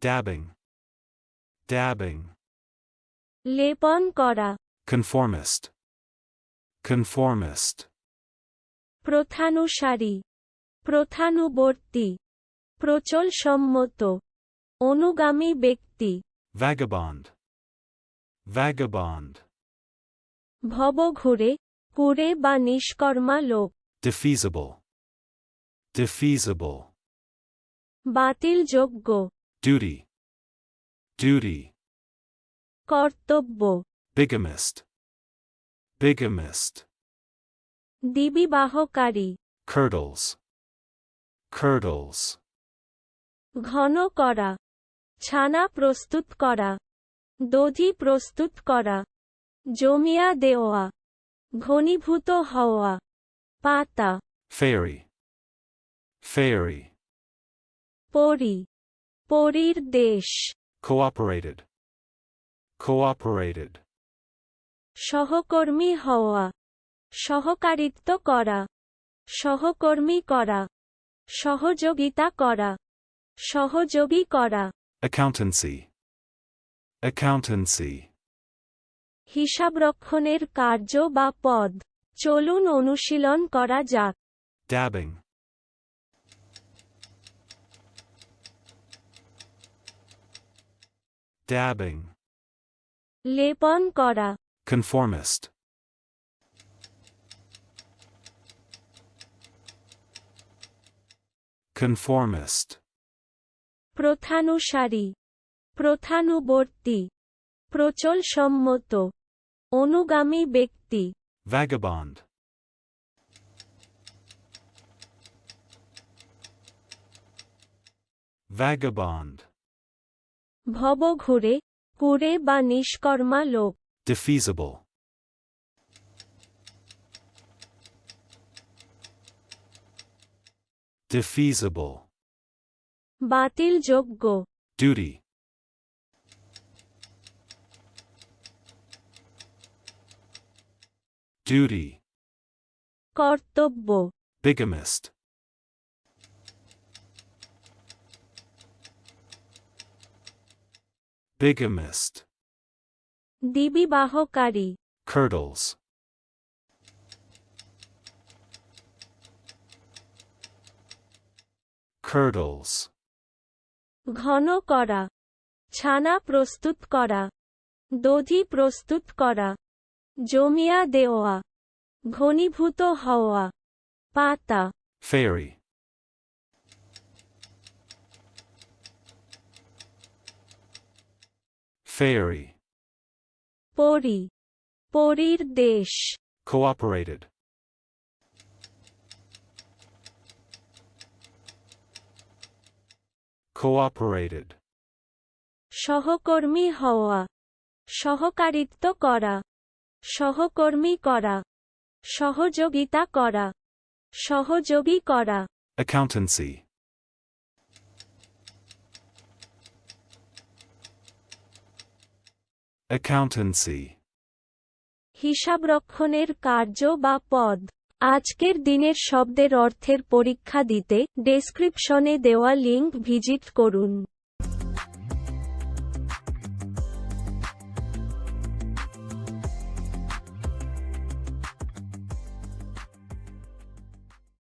dabbing, dabbing. লেপন করা, Conformist, conformist. প্রথানুসারী, প্রথানুবর্তী, প্রচলসম্মত, অনুগামী ব্যক্তি, Vagabond, vagabond. ভবঘুরে, কুরে বা নিষ্কর্মা লোক, Defeasible, defeasible. বাতিলযোগ্য, Duty, duty. কর্তব্য, Bigamist, bigamist. দিবিবাহকারী, Curdles, curdles. ঘন করা, ছানা প্রস্তুত করা, দধি প্রস্তুত করা, জমিয়া দেওয়া, ঘনীভূত হওয়া, পাতা, Fairy, fairy. পরী, পরীর দেশ, Cooperated, cooperated. সহকর্মী হওয়া, সহকারিত্ব করা, সহকর্মী করা, সহযোগিতা করা, সহযোগী করা, Accountancy, accountancy. হিসাবরক্ষণের কার্য বা পদ, চলুন অনুশীলন করা যাক। Dabbing, dabbing. লেপন করা, Conformist, conformist. প্রথানুসারী, প্রথানুবর্তী, প্রচলসম্মত, অনুগামী ব্যক্তি, Vagabond, vagabond. ভবঘুরে, কুরে বা নিষ্কর্মা লোক, Defeasible, defeasible. বাতিলযোগ্য, Duty, duty. কর্তব্য, Bigamist, bigamist. দিবিবাহকারী, Curdles, curdles. ঘন করা, ছানা প্রস্তুত করা, দধি প্রস্তুত করা, জমিয়া দেওয়া, ঘনীভূত হওয়া, পাতা, Fairy, fairy. পরী, পরীর দেশ, Cooperated, cooperated. সহকর্মী হওয়া, সহকারিত্ব করা, সহকর্মী করা, সহযোগিতা করা, সহযোগী করা, Accountancy, accountancy. হিসাবরক্ষণের কার্য বা পদ। আজকের দিনের শব্দের অর্থের পরীক্ষা দিতে ডেসক্রিপশনে দেওয়া লিংক ভিজিট করুন।